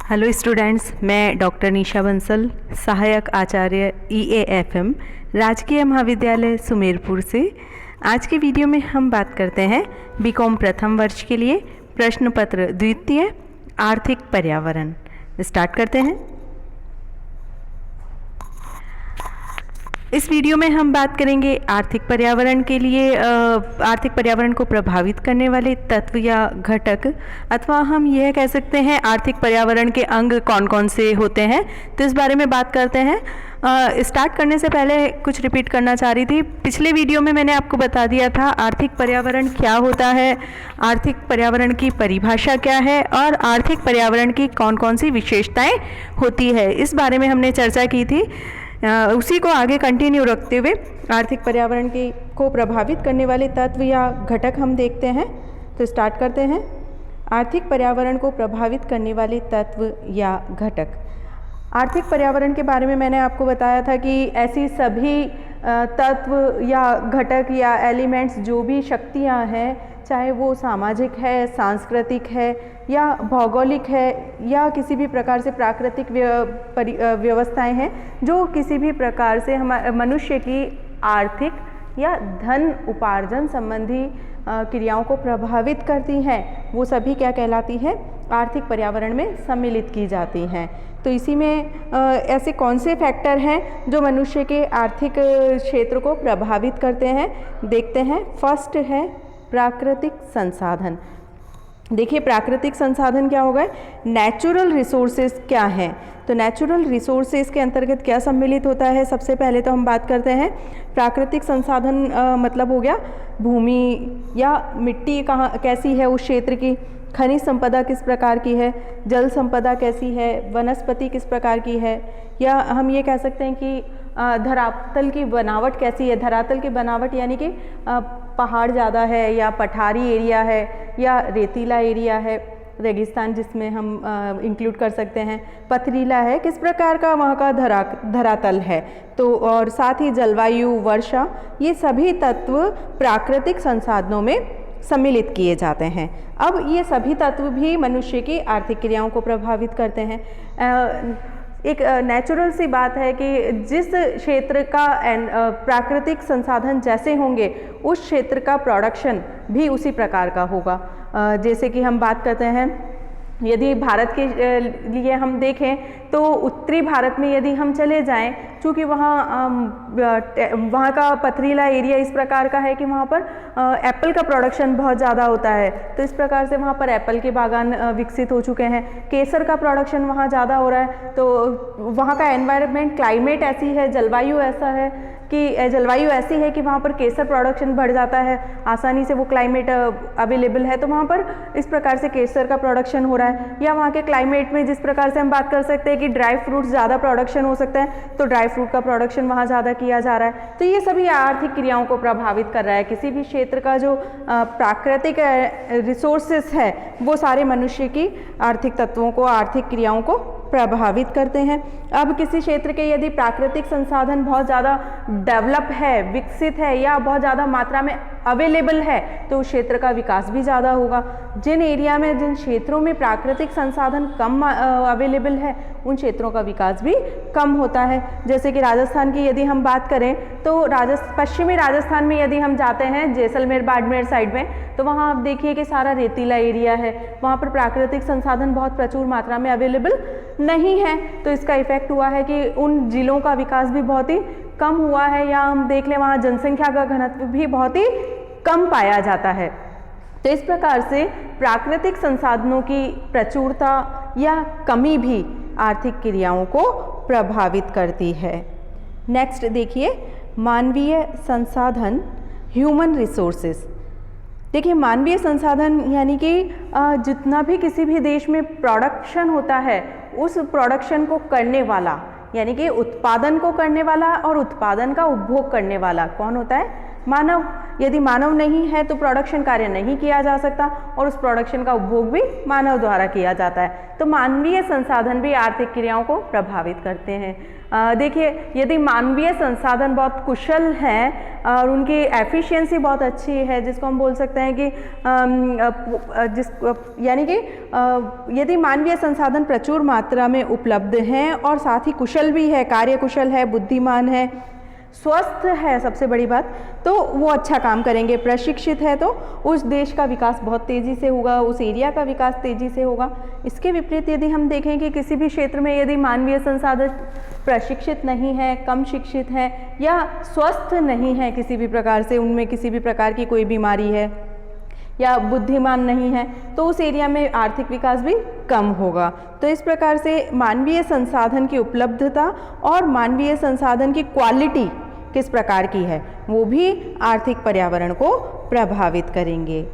Hello students, मैं doctor निशा बंसल, सहायक आचार्य EAFM राजकीय महाविद्यालय सुमेरपुर से। आज के वीडियो में हम बात करते हैं बीकॉम प्रथम वर्ष के लिए प्रश्न पत्र द्वितीय आर्थिक पर्यावरण। स्टार्ट करते हैं। इस वीडियो में हम बात करेंगे आर्थिक पर्यावरण के लिए आर्थिक पर्यावरण को प्रभावित करने वाले तत्व या घटक, अथवा हम यह कह सकते हैं आर्थिक पर्यावरण के अंग कौन कौन से होते हैं, तो इस बारे में बात करते हैं। स्टार्ट करने से पहले कुछ रिपीट करना चाह रही थी। पिछले वीडियो में मैंने आपको बता दिया था आर्थिक पर्यावरण क्या होता है, आर्थिक पर्यावरण की परिभाषा क्या है और आर्थिक पर्यावरण की कौन कौन सी विशेषताएं होती है, इस बारे में हमने चर्चा की थी। उसी को आगे कंटिन्यू रखते हुए आर्थिक पर्यावरण को प्रभावित करने वाले तत्व या घटक हम देखते हैं। तो स्टार्ट करते हैं। आर्थिक पर्यावरण को प्रभावित करने वाले तत्व या घटक। आर्थिक पर्यावरण के बारे में मैंने आपको बताया था कि ऐसी सभी तत्व या घटक या एलिमेंट्स, जो भी शक्तियाँ हैं, चाहे वो सामाजिक है, सांस्कृतिक है या भौगोलिक है या किसी भी प्रकार से प्राकृतिक व्यवस्थाएं हैं, जो किसी भी प्रकार से मनुष्य की आर्थिक या धन उपार्जन संबंधी क्रियाओं को प्रभावित करती हैं, वो सभी क्या कहलाती है, आर्थिक पर्यावरण में सम्मिलित की जाती हैं। तो इसी में ऐसे कौन से फैक्टर हैं जो मनुष्य के आर्थिक क्षेत्र को प्रभावित करते हैं, देखते हैं। फर्स्ट है प्राकृतिक संसाधन। देखिए, प्राकृतिक संसाधन क्या होगा, नेचुरल रिसोर्सेज क्या हैं। तो नेचुरल रिसोर्सेज के अंतर्गत क्या सम्मिलित होता है, सबसे पहले तो हम बात करते हैं प्राकृतिक संसाधन मतलब हो गया भूमि या मिट्टी कहाँ कैसी है उस क्षेत्र की, खनिज संपदा किस प्रकार की है, जल संपदा कैसी है, वनस्पति किस प्रकार की है, या हम ये कह सकते हैं कि धरातल की बनावट कैसी है। धरातल की बनावट यानी कि पहाड़ ज़्यादा है या पठारी एरिया है या रेतीला एरिया है, रेगिस्तान जिसमें हम इंक्लूड कर सकते हैं, पथरीला है, किस प्रकार का वहाँ का धरातल है। तो और साथ ही जलवायु, वर्षा, ये सभी तत्व प्राकृतिक संसाधनों में सम्मिलित किए जाते हैं। अब ये सभी तत्व भी मनुष्य की आर्थिक क्रियाओं को प्रभावित करते हैं। एक नेचुरल सी बात है कि जिस क्षेत्र का प्राकृतिक संसाधन जैसे होंगे, उस क्षेत्र का प्रोडक्शन भी उसी प्रकार का होगा। जैसे कि हम बात करते हैं, यदि भारत के लिए हम देखें तो उत्तरी भारत में यदि हम चले जाएं, चूँकि वहाँ का पथरीला एरिया इस प्रकार का है कि वहाँ पर एप्पल का प्रोडक्शन बहुत ज़्यादा होता है, तो इस प्रकार से वहाँ पर एप्पल के बागान विकसित हो चुके हैं। केसर का प्रोडक्शन वहाँ ज़्यादा हो रहा है, तो वहाँ का एनवायरनमेंट, क्लाइमेट ऐसी है, जलवायु ऐसी है कि वहाँ पर केसर प्रोडक्शन बढ़ जाता है, आसानी से वो क्लाइमेट अवेलेबल है, तो वहाँ पर इस प्रकार से केसर का प्रोडक्शन हो रहा है। या वहाँ के क्लाइमेट में जिस प्रकार से हम बात कर सकते हैं कि ड्राई फ्रूट ज़्यादा प्रोडक्शन हो सकता है, तो ड्राई फ्रूट का प्रोडक्शन वहाँ ज़्यादा किया जा रहा है। तो ये सभी आर्थिक क्रियाओं को प्रभावित कर रहा है। किसी भी क्षेत्र का जो प्राकृतिक रिसोर्सेस है, वो सारे मनुष्य की आर्थिक तत्वों को, आर्थिक क्रियाओं को प्रभावित करते हैं। अब किसी क्षेत्र के यदि प्राकृतिक संसाधन बहुत ज़्यादा डेवलप है, विकसित है या बहुत ज़्यादा मात्रा में अवेलेबल है, तो उस क्षेत्र का विकास भी ज़्यादा होगा। जिन क्षेत्रों में प्राकृतिक संसाधन कम अवेलेबल है, उन क्षेत्रों का विकास भी कम होता है। जैसे कि राजस्थान की यदि हम बात करें, तो पश्चिमी राजस्थान में यदि हम जाते हैं, जैसलमेर, बाड़मेर साइड में, तो वहाँ आप देखिए कि सारा रेतीला एरिया है, वहाँ पर प्राकृतिक संसाधन बहुत प्रचुर मात्रा में अवेलेबल नहीं है। तो इसका इफेक्ट हुआ है कि उन जिलों का विकास भी बहुत ही कम हुआ है, या हम देख लें वहाँ जनसंख्या का घनत्व भी बहुत ही कम पाया जाता है। तो इस प्रकार से प्राकृतिक संसाधनों की प्रचुरता या कमी भी आर्थिक क्रियाओं को प्रभावित करती है। नेक्स्ट देखिए, मानवीय संसाधन, ह्यूमन रिसोर्सेस। देखिए, मानवीय संसाधन यानी कि जितना भी किसी भी देश में प्रोडक्शन होता है, उस प्रोडक्शन को करने वाला, यानी कि उत्पादन को करने वाला और उत्पादन का उपभोग करने वाला कौन होता है, मानव। यदि मानव नहीं है तो प्रोडक्शन कार्य नहीं किया जा सकता और उस प्रोडक्शन का उपभोग भी मानव द्वारा किया जाता है। तो मानवीय संसाधन भी आर्थिक क्रियाओं को प्रभावित करते हैं। देखिए, यदि मानवीय संसाधन बहुत कुशल हैं और उनकी एफिशिएंसी बहुत अच्छी है, जिसको हम बोल सकते हैं कि यानी कि यदि मानवीय संसाधन प्रचुर मात्रा में उपलब्ध हैं और साथ ही कुशल भी है, कार्यकुशल है, बुद्धिमान है, स्वस्थ है, सबसे बड़ी बात, तो वो अच्छा काम करेंगे। प्रशिक्षित है तो उस देश का विकास बहुत तेज़ी से होगा, उस एरिया का विकास तेज़ी से होगा। इसके विपरीत यदि हम देखें कि किसी भी क्षेत्र में यदि मानवीय संसाधन प्रशिक्षित नहीं है, कम शिक्षित है या स्वस्थ नहीं है किसी भी प्रकार से, उनमें किसी भी प्रकार की कोई बीमारी है या बुद्धिमान नहीं है, तो उस एरिया में आर्थिक विकास भी कम होगा। तो इस प्रकार से मानवीय संसाधन की उपलब्धता और मानवीय संसाधन की क्वालिटी किस प्रकार की है वो भी आर्थिक पर्यावरण को प्रभावित करेंगे।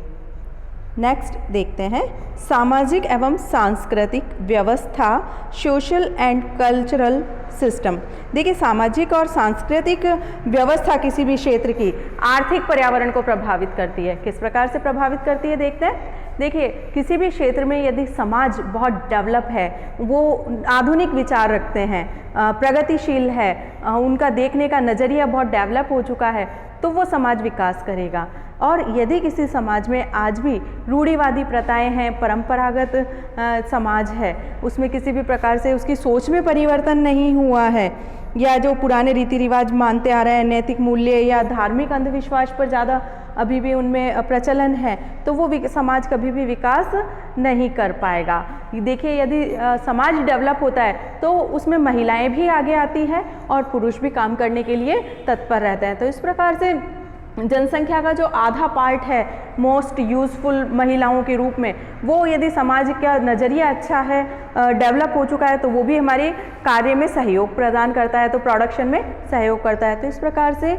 नेक्स्ट देखते हैं सामाजिक एवं सांस्कृतिक व्यवस्था, सोशल एंड कल्चरल सिस्टम। देखिए, सामाजिक और सांस्कृतिक व्यवस्था किसी भी क्षेत्र की आर्थिक पर्यावरण को प्रभावित करती है। किस प्रकार से प्रभावित करती है देखते हैं। देखिए, किसी भी क्षेत्र में यदि समाज बहुत डेवलप है, वो आधुनिक विचार रखते हैं, प्रगतिशील है, उनका देखने का नज़रिया बहुत डेवलप हो चुका है, तो वो समाज विकास करेगा। और यदि किसी समाज में आज भी रूढ़िवादी प्रथाएं हैं, परंपरागत समाज है, उसमें किसी भी प्रकार से उसकी सोच में परिवर्तन नहीं हुआ है या जो पुराने रीति रिवाज मानते आ रहे हैं, नैतिक मूल्य या धार्मिक अंधविश्वास पर ज़्यादा अभी भी उनमें प्रचलन है, तो वो समाज कभी भी विकास नहीं कर पाएगा। देखिए, यदि समाज डेवलप होता है तो उसमें महिलाएं भी आगे आती हैं और पुरुष भी काम करने के लिए तत्पर रहते हैं। तो इस प्रकार से जनसंख्या का जो आधा पार्ट है मोस्ट यूज़फुल महिलाओं के रूप में, वो यदि समाज का नज़रिया अच्छा है, डेवलप हो चुका है, तो वो भी हमारे कार्य में सहयोग प्रदान करता है, तो प्रोडक्शन में सहयोग करता है। तो इस प्रकार से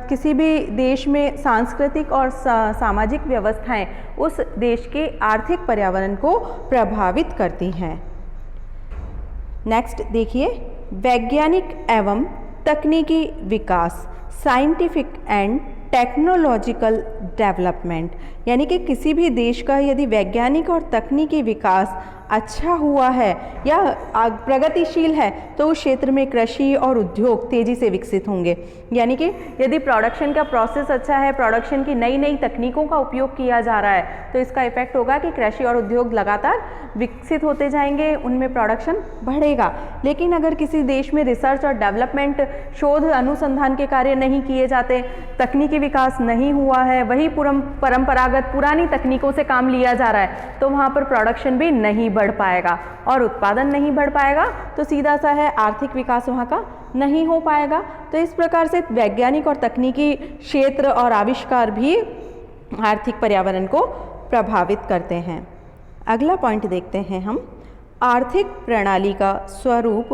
किसी भी देश में सांस्कृतिक और सामाजिक व्यवस्थाएं उस देश के आर्थिक पर्यावरण को प्रभावित करती हैं। नेक्स्ट देखिए, वैज्ञानिक एवं तकनीकी विकास, साइंटिफिक एंड टेक्नोलॉजिकल डेवलपमेंट। यानी कि किसी भी देश का यदि वैज्ञानिक और तकनीकी विकास अच्छा हुआ है या प्रगतिशील है, तो उस क्षेत्र में कृषि और उद्योग तेज़ी से विकसित होंगे। यानी कि यदि प्रोडक्शन का प्रोसेस अच्छा है, प्रोडक्शन की नई नई तकनीकों का उपयोग किया जा रहा है, तो इसका इफेक्ट होगा कि कृषि और उद्योग लगातार विकसित होते जाएंगे, उनमें प्रोडक्शन बढ़ेगा। लेकिन अगर किसी देश में रिसर्च और डेवलपमेंट, शोध अनुसंधान के कार्य नहीं किए जाते, तकनीकी विकास नहीं हुआ है, वही परंपरागत पुरानी तकनीकों से काम लिया जा रहा है, तो वहाँ पर प्रोडक्शन भी नहीं बढ़ पाएगा और उत्पादन नहीं बढ़ पाएगा, तो सीधा सा है आर्थिक विकास वहाँ का नहीं हो पाएगा। तो इस प्रकार से वैज्ञानिक और तकनीकी क्षेत्र और आविष्कार भी आर्थिक पर्यावरण को प्रभावित करते हैं। अगला पॉइंट देखते हैं हम, आर्थिक प्रणाली का स्वरूप,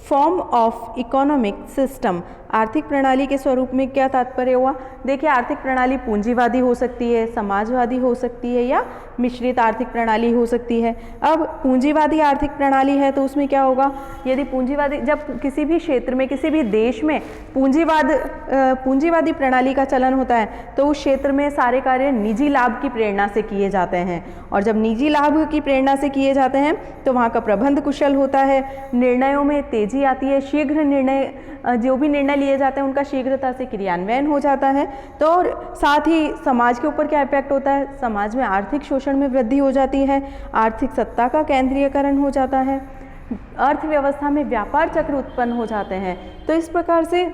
फॉर्म ऑफ इकोनॉमिक सिस्टम। आर्थिक प्रणाली के स्वरूप में क्या तात्पर्य हुआ? देखिए, आर्थिक प्रणाली पूंजीवादी हो सकती है, समाजवादी हो सकती है या मिश्रित आर्थिक प्रणाली हो सकती है। अब पूंजीवादी आर्थिक प्रणाली है तो उसमें क्या होगा, यदि पूंजीवादी, जब किसी भी क्षेत्र में, किसी भी देश में पूंजीवादी प्रणाली का चलन होता है, तो उस क्षेत्र में सारे कार्य निजी लाभ की प्रेरणा से किए जाते हैं, और जब निजी लाभ की प्रेरणा से किए जाते हैं तो वहाँ का प्रबंध कुशल होता है, निर्णयों में तेजी आती है, शीघ्र निर्णय, जो भी निर्णय लिए जाते हैं उनका शीघ्रता से क्रियान्वयन हो जाता है। तो और साथ ही समाज के ऊपर क्या इफेक्ट होता है, समाज में आर्थिक शोषण में वृद्धि हो जाती है, आर्थिक सत्ता का केंद्रीयकरण हो जाता है, अर्थव्यवस्था में व्यापार चक्र उत्पन्न हो जाते हैं। तो इस प्रकार से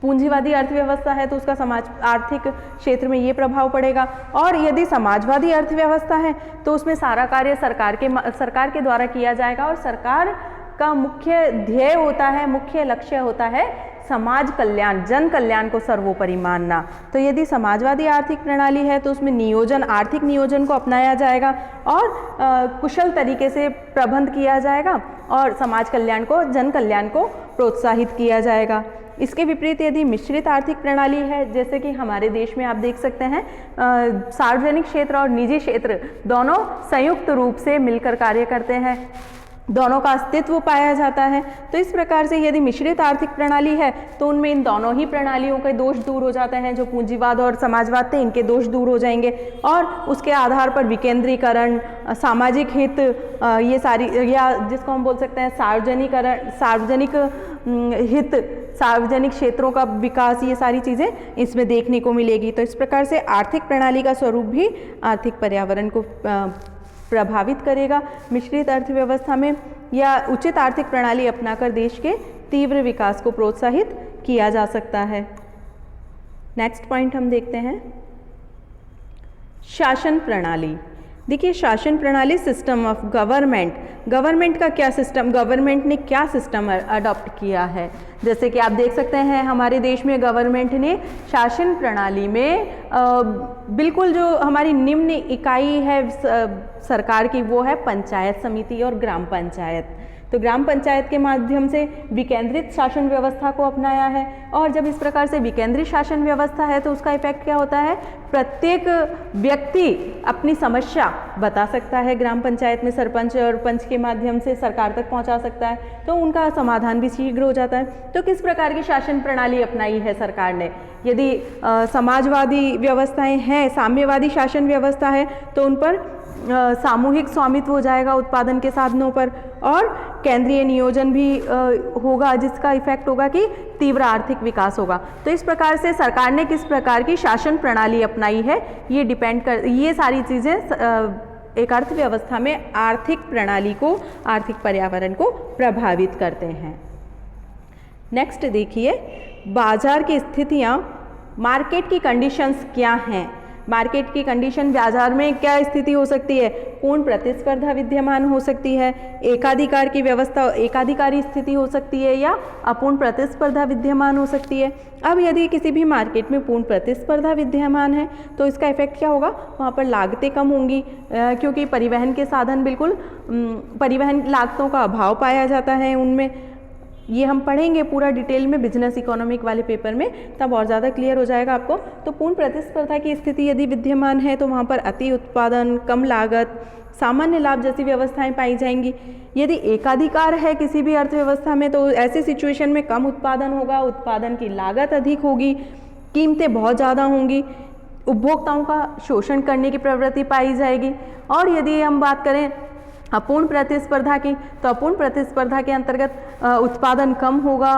पूंजीवादी अर्थव्यवस्था है तो उसका समाज आर्थिक क्षेत्र में ये प्रभाव पड़ेगा, और यदि समाजवादी अर्थव्यवस्था है तो उसमें सारा कार्य सरकार के द्वारा किया जाएगा, और सरकार का मुख्य ध्येय होता है, मुख्य लक्ष्य होता है समाज कल्याण, जन कल्याण को सर्वोपरि मानना। तो यदि समाजवादी आर्थिक प्रणाली है तो उसमें नियोजन, आर्थिक नियोजन को अपनाया जाएगा और कुशल तरीके से प्रबंध किया जाएगा और समाज कल्याण को, जन कल्याण को प्रोत्साहित किया जाएगा। इसके विपरीत यदि मिश्रित आर्थिक प्रणाली है, जैसे कि हमारे देश में आप देख सकते हैं, सार्वजनिक क्षेत्र और निजी क्षेत्र दोनों संयुक्त रूप से मिलकर कार्य करते हैं, दोनों का अस्तित्व पाया जाता है। तो इस प्रकार से यदि मिश्रित आर्थिक प्रणाली है तो उनमें इन दोनों ही प्रणालियों के दोष दूर हो जाते हैं। जो पूंजीवाद और समाजवाद थे इनके दोष दूर हो जाएंगे और उसके आधार पर विकेंद्रीकरण, सामाजिक हित, ये सारी, या जिसको हम बोल सकते हैं सार्वजनिकरण, सार्वजनिक हित, सार्वजनिक क्षेत्रों का विकास, ये सारी चीज़ें इसमें देखने को मिलेगी। तो इस प्रकार से आर्थिक प्रणाली का स्वरूप भी आर्थिक पर्यावरण को प्रभावित करेगा। मिश्रित अर्थव्यवस्था में या उचित आर्थिक प्रणाली अपनाकर देश के तीव्र विकास को प्रोत्साहित किया जा सकता है। नेक्स्ट पॉइंट हम देखते हैं, शासन प्रणाली। देखिए, शासन प्रणाली, सिस्टम ऑफ गवर्नमेंट, गवर्नमेंट का क्या सिस्टम, गवर्नमेंट ने क्या सिस्टम अडॉप्ट किया है। जैसे कि आप देख सकते हैं हमारे देश में गवर्नमेंट ने शासन प्रणाली में बिल्कुल जो हमारी निम्न इकाई है सरकार की, वो है पंचायत समिति और ग्राम पंचायत। तो ग्राम पंचायत के माध्यम से विकेंद्रित शासन व्यवस्था को अपनाया है। और जब इस प्रकार से विकेंद्रित शासन व्यवस्था है तो उसका इफेक्ट क्या होता है, प्रत्येक व्यक्ति अपनी समस्या बता सकता है, ग्राम पंचायत में सरपंच और पंच के माध्यम से सरकार तक पहुंचा सकता है, तो उनका समाधान भी शीघ्र हो जाता है। तो किस प्रकार की शासन प्रणाली अपनाई है सरकार ने, यदि समाजवादी व्यवस्थाएं हैं, साम्यवादी शासन व्यवस्था है, तो उन पर सामूहिक स्वामित्व हो जाएगा उत्पादन के साधनों पर, और केंद्रीय नियोजन भी होगा, जिसका इफेक्ट होगा कि तीव्र आर्थिक विकास होगा। तो इस प्रकार से सरकार ने किस प्रकार की शासन प्रणाली अपनाई है, ये डिपेंड कर, ये सारी चीज़ें एक अर्थव्यवस्था में आर्थिक प्रणाली को, आर्थिक पर्यावरण को प्रभावित करते हैं। नेक्स्ट देखिए, बाजार की स्थितियाँ, मार्केट की कंडीशंस क्या हैं। मार्केट की कंडीशन, बाजार में क्या स्थिति हो सकती है, पूर्ण प्रतिस्पर्धा विद्यमान हो सकती है, एकाधिकार की व्यवस्था, एकाधिकारी स्थिति हो सकती है, या अपूर्ण प्रतिस्पर्धा विद्यमान हो सकती है। अब यदि किसी भी मार्केट में पूर्ण प्रतिस्पर्धा विद्यमान है तो इसका इफेक्ट क्या होगा, वहाँ पर लागतें कम होंगी, क्योंकि परिवहन के साधन बिल्कुल, परिवहन लागतों का अभाव पाया जाता है उनमें। ये हम पढ़ेंगे पूरा डिटेल में बिजनेस इकोनॉमिक वाले पेपर में, तब और ज़्यादा क्लियर हो जाएगा आपको। तो पूर्ण प्रतिस्पर्धा की स्थिति यदि विद्यमान है तो वहाँ पर अति उत्पादन, कम लागत, सामान्य लाभ जैसी व्यवस्थाएं पाई जाएंगी। यदि एकाधिकार है किसी भी अर्थव्यवस्था में तो ऐसी सिचुएशन में कम उत्पादन होगा, उत्पादन की लागत अधिक होगी, कीमतें बहुत ज़्यादा होंगी, उपभोक्ताओं का शोषण करने की प्रवृत्ति पाई जाएगी। और यदि हम बात करें अपूर्ण प्रतिस्पर्धा की, तो अपूर्ण प्रतिस्पर्धा के अंतर्गत उत्पादन कम होगा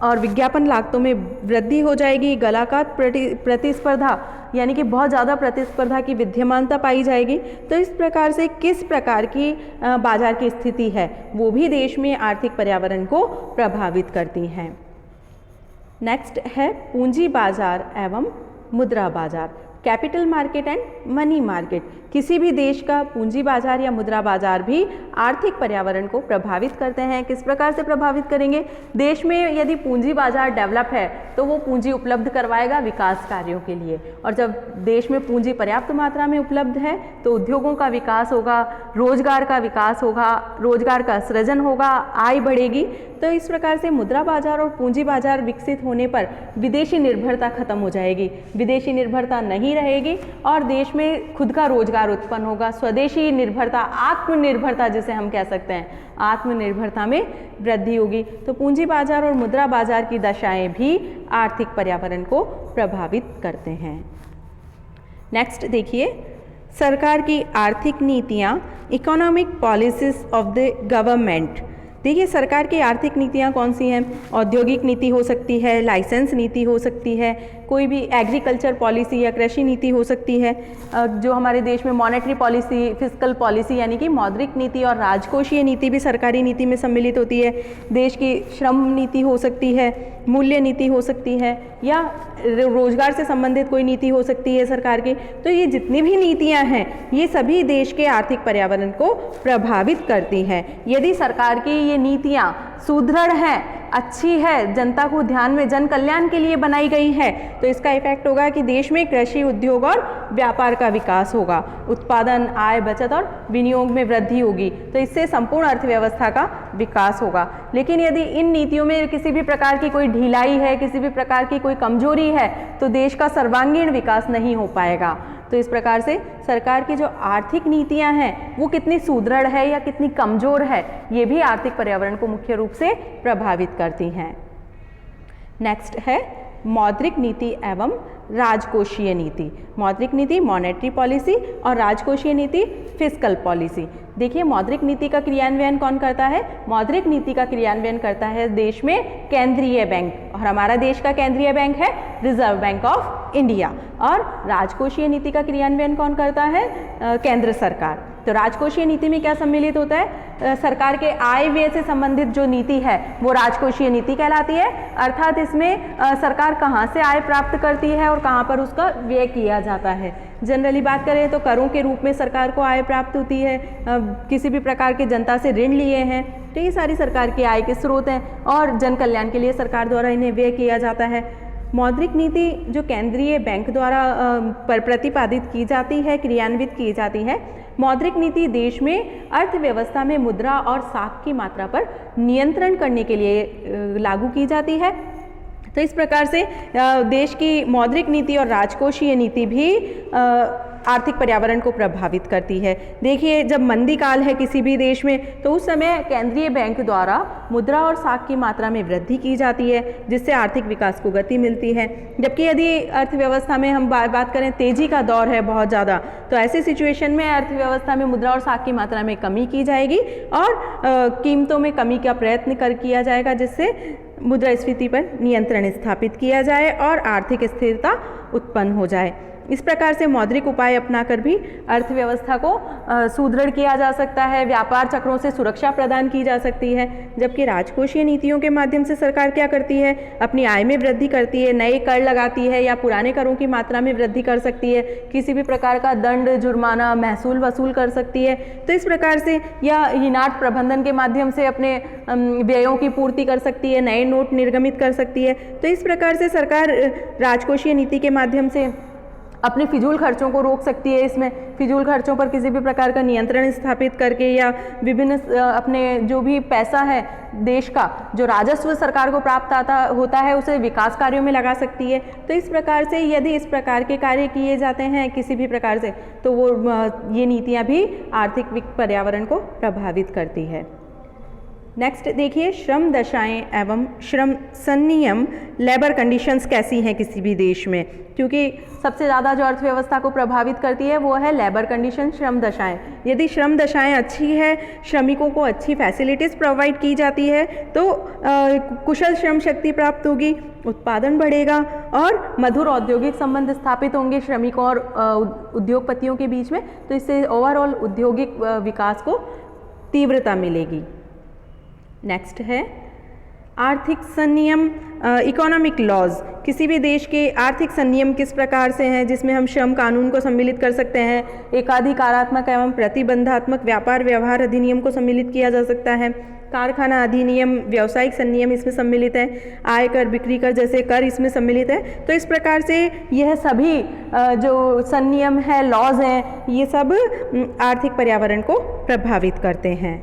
और विज्ञापन लागतों में वृद्धि हो जाएगी, गलाघात प्रतिस्पर्धा यानी कि बहुत ज़्यादा प्रतिस्पर्धा की विद्यमानता पाई जाएगी। तो इस प्रकार से किस प्रकार की बाजार की स्थिति है वो भी देश में आर्थिक पर्यावरण को प्रभावित करती हैं। नेक्स्ट है पूंजी बाजार एवं मुद्रा बाजार, capital market and money market. किसी भी देश का पूंजी बाजार या मुद्रा बाजार भी आर्थिक पर्यावरण को प्रभावित करते हैं। किस प्रकार से प्रभावित करेंगे, देश में यदि पूंजी बाजार डेवलप है तो वो पूंजी उपलब्ध करवाएगा विकास कार्यों के लिए, और जब देश में पूंजी पर्याप्त मात्रा में उपलब्ध है तो उद्योगों का विकास होगा, रोजगार का विकास होगा, रोजगार का सृजन होगा, आय बढ़ेगी। तो इस प्रकार से मुद्रा बाजार और पूंजी बाजार विकसित होने पर विदेशी निर्भरता खत्म हो जाएगी, विदेशी निर्भरता नहीं रहेगी और देश में खुद का रोजगार उत्पन्न होगा। स्वदेशी निर्भरता, आत्मनिर्भरता जिसे हम कह सकते हैं, आत्मनिर्भरता में वृद्धि होगी। तो पूंजी बाजार और मुद्रा बाजार की दशाएं भी आर्थिक पर्यावरण को प्रभावित करते हैं। नेक्स्ट देखिए, सरकार की आर्थिक नीतियां, economic policies of the government. देखिए, सरकार की आर्थिक नीतियाँ कौन सी हैं, औद्योगिक नीति हो सकती है, लाइसेंस नीति हो सकती है, कोई भी एग्रीकल्चर पॉलिसी या कृषि नीति हो सकती है, जो हमारे देश में मॉनेटरी पॉलिसी, फिस्कल पॉलिसी यानी कि मौद्रिक नीति और राजकोषीय नीति भी सरकारी नीति में सम्मिलित होती है, देश की श्रम नीति हो सकती है, मूल्य नीति हो सकती है, या रोजगार से संबंधित कोई नीति हो सकती है सरकार की। तो ये जितनी भी नीतियां हैं ये सभी देश के आर्थिक पर्यावरण को प्रभावित करती हैं। यदि सरकार की ये नीतियां सुदृढ़ हैं, अच्छी है, जनता को ध्यान में, जन कल्याण के लिए बनाई गई है, तो इसका इफेक्ट होगा कि देश में कृषि, उद्योग और व्यापार का विकास होगा, उत्पादन, आय, बचत और विनियोग में वृद्धि होगी। तो इससे संपूर्ण अर्थव्यवस्था का विकास होगा। लेकिन यदि इन नीतियों में किसी भी प्रकार की कोई ढिलाई है, किसी भी प्रकार की कोई कमजोरी है, तो देश का सर्वांगीण विकास नहीं हो पाएगा। तो इस प्रकार से सरकार की जो आर्थिक नीतियां हैं वो कितनी सुदृढ़ है या कितनी कमज़ोर है, ये भी आर्थिक पर्यावरण को मुख्य रूप से प्रभावित करती हैं। नेक्स्ट है मौद्रिक नीति एवं राजकोषीय नीति। मौद्रिक नीति मॉनेटरी पॉलिसी और राजकोषीय नीति फिस्कल पॉलिसी। देखिए मौद्रिक नीति का क्रियान्वयन कौन करता है? मौद्रिक नीति का क्रियान्वयन करता है देश में केंद्रीय बैंक, और हमारा देश का केंद्रीय बैंक है रिजर्व बैंक ऑफ इंडिया। और राजकोषीय नीति का क्रियान्वयन कौन करता है? केंद्र सरकार। तो राजकोषीय नीति में क्या सम्मिलित होता है? सरकार के आय व्यय से संबंधित जो नीति है वो राजकोषीय नीति कहलाती है। अर्थात इसमें सरकार कहाँ से आय प्राप्त करती है और कहाँ पर उसका व्यय किया जाता है। जनरली बात करें तो करों के रूप में सरकार को आय प्राप्त होती है, किसी भी प्रकार के जनता से ऋण लिए हैं, तो ये सारी सरकार की आय के स्रोत हैं और जन कल्याण के लिए सरकार द्वारा इन्हें व्यय किया जाता है। मौद्रिक नीति जो केंद्रीय बैंक द्वारा प्रतिपादित की जाती है, क्रियान्वित की जाती है। मौद्रिक नीति देश में अर्थव्यवस्था में मुद्रा और साख की मात्रा पर नियंत्रण करने के लिए लागू की जाती है। तो इस प्रकार से देश की मौद्रिक नीति और राजकोषीय नीति भी आर्थिक पर्यावरण को प्रभावित करती है। देखिए जब मंदी काल है किसी भी देश में तो उस समय केंद्रीय बैंक द्वारा मुद्रा और साख की मात्रा में वृद्धि की जाती है, जिससे आर्थिक विकास को गति मिलती है। जबकि यदि अर्थव्यवस्था में हम बात करें तेजी का दौर है बहुत ज़्यादा, तो ऐसी सिचुएशन में अर्थव्यवस्था में मुद्रा और साख की मात्रा में कमी की जाएगी और कीमतों में कमी का प्रयत्न किया जाएगा, जिससे मुद्रास्फीति पर नियंत्रण स्थापित किया जाए और आर्थिक स्थिरता उत्पन्न हो जाए। इस प्रकार से मौद्रिक उपाय अपनाकर भी अर्थव्यवस्था को सुदृढ़ किया जा सकता है, व्यापार चक्रों से सुरक्षा प्रदान की जा सकती है। जबकि राजकोषीय नीतियों के माध्यम से सरकार क्या करती है? अपनी आय में वृद्धि करती है, नए कर लगाती है या पुराने करों की मात्रा में वृद्धि कर सकती है, किसी भी प्रकार का दंड जुर्माना महसूल वसूल कर सकती है। तो इस प्रकार से या ऋणार्थ प्रबंधन के माध्यम से अपने व्ययों की पूर्ति कर सकती है, नए नोट निर्गमित कर सकती है। तो इस प्रकार से सरकार राजकोषीय नीति के माध्यम से अपने फिजूल खर्चों को रोक सकती है। इसमें फिजूल खर्चों पर किसी भी प्रकार का नियंत्रण स्थापित करके या विभिन्न अपने जो भी पैसा है देश का, जो राजस्व सरकार को प्राप्त होता है, उसे विकास कार्यों में लगा सकती है। तो इस प्रकार से यदि इस प्रकार के कार्य किए जाते हैं किसी भी प्रकार से, तो वो ये नीतियाँ भी आर्थिक पर्यावरण को प्रभावित करती है। नेक्स्ट देखिए श्रम दशाएं एवं श्रम संनियम, लेबर कंडीशंस कैसी हैं किसी भी देश में, क्योंकि सबसे ज़्यादा जो अर्थव्यवस्था को प्रभावित करती है वो है लेबर कंडीशन, श्रम दशाएं। यदि श्रम दशाएं अच्छी है, श्रमिकों को अच्छी फैसिलिटीज़ प्रोवाइड की जाती है, तो कुशल श्रम शक्ति प्राप्त होगी, उत्पादन बढ़ेगा और मधुर औद्योगिक संबंध स्थापित होंगे श्रमिकों और उद्योगपतियों के बीच में। तो इससे ओवरऑल औद्योगिक विकास को तीव्रता मिलेगी। नेक्स्ट है आर्थिक संनियम, इकोनॉमिक लॉज। किसी भी देश के आर्थिक संनियम किस प्रकार से हैं, जिसमें हम श्रम कानून को सम्मिलित कर सकते हैं, एकाधिकारात्मक एवं प्रतिबंधात्मक व्यापार व्यवहार अधिनियम को सम्मिलित किया जा सकता है, कारखाना अधिनियम, व्यावसायिक संनियम इसमें सम्मिलित है, आयकर बिक्री कर जैसे कर इसमें सम्मिलित है। तो इस प्रकार से यह सभी जो संनियम है, लॉज हैं, ये सब आर्थिक पर्यावरण को प्रभावित करते हैं।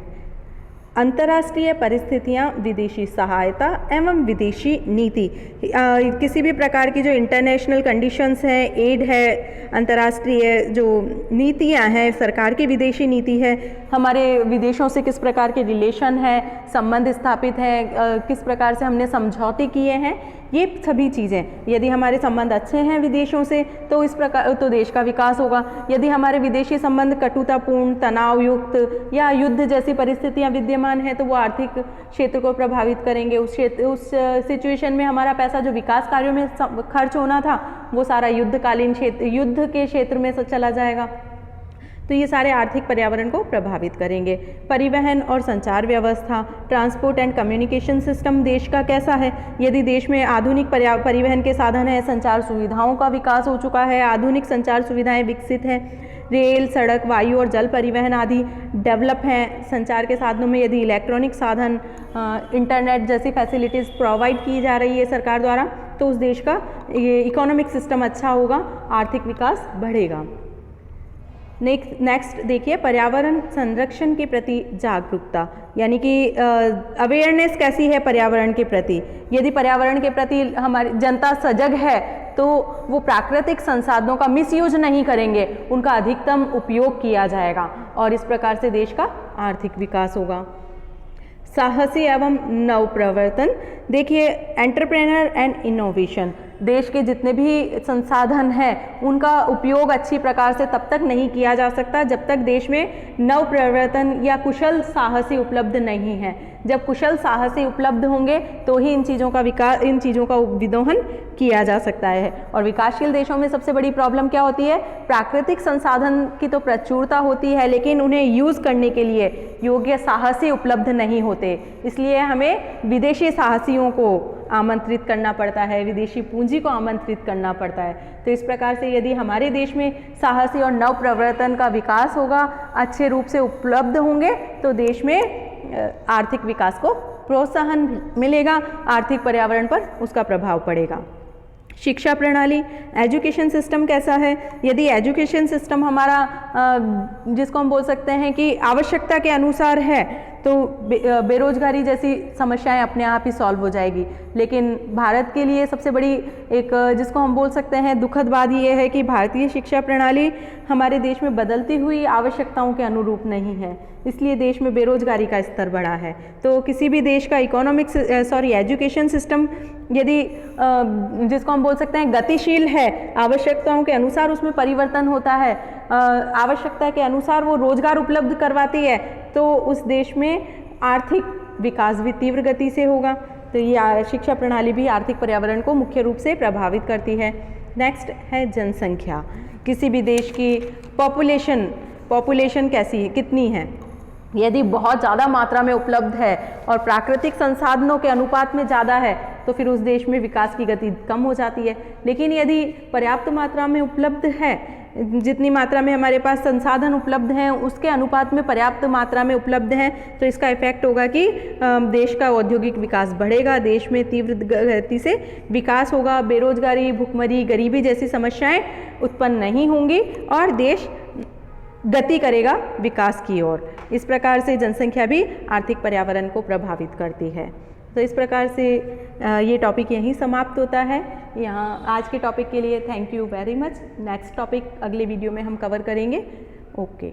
अंतर्राष्ट्रीय परिस्थितियाँ, विदेशी सहायता एवं विदेशी नीति। किसी भी प्रकार की जो इंटरनेशनल कंडीशंस हैं, एड है, अंतर्राष्ट्रीय जो नीतियाँ हैं, सरकार की विदेशी नीति है, हमारे विदेशों से किस प्रकार के रिलेशन है, संबंध स्थापित हैं, किस प्रकार से हमने समझौते किए हैं, ये सभी चीज़ें यदि हमारे संबंध अच्छे हैं विदेशों से तो इस प्रकार तो देश का विकास होगा। यदि हमारे विदेशी संबंध कटुतापूर्ण, तनावयुक्त या युद्ध जैसी परिस्थितियां विद्यमान हैं तो वो आर्थिक क्षेत्र को प्रभावित करेंगे। उस सिचुएशन में हमारा पैसा जो विकास कार्यों में खर्च होना था वो सारा युद्ध के क्षेत्र में चला जाएगा। तो ये सारे आर्थिक पर्यावरण को प्रभावित करेंगे। परिवहन और संचार व्यवस्था, ट्रांसपोर्ट एंड कम्युनिकेशन सिस्टम देश का कैसा है। यदि देश में आधुनिक परिवहन के साधन है, संचार सुविधाओं का विकास हो चुका है, आधुनिक संचार सुविधाएं विकसित हैं, रेल, सड़क, वायु और जल परिवहन आदि डेवलप हैं, संचार के साधनों में यदि इलेक्ट्रॉनिक साधन, इंटरनेट जैसी फैसिलिटीज़ प्रोवाइड की जा रही है सरकार द्वारा, तो उस देश का ये इकोनॉमिक सिस्टम अच्छा होगा, आर्थिक विकास बढ़ेगा। नेक्स्ट देखिए, पर्यावरण संरक्षण के प्रति जागरूकता, यानी कि अवेयरनेस कैसी है पर्यावरण के प्रति। यदि पर्यावरण के प्रति हमारी जनता सजग है तो वो प्राकृतिक संसाधनों का मिसयूज नहीं करेंगे, उनका अधिकतम उपयोग किया जाएगा और इस प्रकार से देश का आर्थिक विकास होगा। साहसी एवं नवप्रवर्तन, देखिए एंटरप्रेन्योर एंड इनोवेशन, देश के जितने भी संसाधन हैं उनका उपयोग अच्छी प्रकार से तब तक नहीं किया जा सकता जब तक देश में नवप्रवर्तन या कुशल साहसी उपलब्ध नहीं है। जब कुशल साहसी उपलब्ध होंगे तो ही इन चीज़ों का विदोहन किया जा सकता है। और विकासशील देशों में सबसे बड़ी प्रॉब्लम क्या होती है, प्राकृतिक संसाधन की तो प्रचुरता होती है लेकिन उन्हें यूज़ करने के लिए योग्य साहसी उपलब्ध नहीं होते, इसलिए हमें विदेशी साहसियों को आमंत्रित करना पड़ता है, विदेशी पूंजी को आमंत्रित करना पड़ता है। तो इस प्रकार से यदि हमारे देश में साहसी और नवप्रवर्तन का विकास होगा, अच्छे रूप से उपलब्ध होंगे तो देश में आर्थिक विकास को प्रोत्साहन मिलेगा, आर्थिक पर्यावरण पर उसका प्रभाव पड़ेगा। शिक्षा प्रणाली, एजुकेशन सिस्टम कैसा है। यदि एजुकेशन सिस्टम हमारा जिसको हम बोल सकते हैं कि आवश्यकता के अनुसार है तो बेरोजगारी जैसी समस्याएं अपने आप ही सॉल्व हो जाएगी। लेकिन भारत के लिए सबसे बड़ी एक जिसको हम बोल सकते हैं दुखद बात ये है कि भारतीय शिक्षा प्रणाली हमारे देश में बदलती हुई आवश्यकताओं के अनुरूप नहीं है, इसलिए देश में बेरोजगारी का स्तर बढ़ा है। तो किसी भी देश का एजुकेशन सिस्टम यदि जिसको हम बोल सकते हैं गतिशील है, आवश्यकताओं के अनुसार उसमें परिवर्तन होता है, आवश्यकता के अनुसार वो रोजगार उपलब्ध करवाती है, तो उस देश में आर्थिक विकास भी तीव्र गति से होगा। तो ये शिक्षा प्रणाली भी आर्थिक पर्यावरण को मुख्य रूप से प्रभावित करती है। नेक्स्ट है जनसंख्या, किसी भी देश की पॉपुलेशन कैसी है, कितनी है। यदि बहुत ज़्यादा मात्रा में उपलब्ध है और प्राकृतिक संसाधनों के अनुपात में ज़्यादा है तो फिर उस देश में विकास की गति कम हो जाती है। लेकिन यदि पर्याप्त मात्रा में उपलब्ध है, जितनी मात्रा में हमारे पास संसाधन उपलब्ध हैं उसके अनुपात में पर्याप्त मात्रा में उपलब्ध हैं, तो इसका इफेक्ट होगा कि देश का औद्योगिक विकास बढ़ेगा, देश में तीव्र गति से विकास होगा, बेरोजगारी, भुखमरी, गरीबी जैसी समस्याएं उत्पन्न नहीं होंगी और देश गति करेगा विकास की ओर। इस प्रकार से जनसंख्या भी आर्थिक पर्यावरण को प्रभावित करती है। तो इस प्रकार से ये टॉपिक यहीं समाप्त होता है। यहाँ आज के टॉपिक के लिए thank you very much. Next topic अगले वीडियो में हम कवर करेंगे। ओके।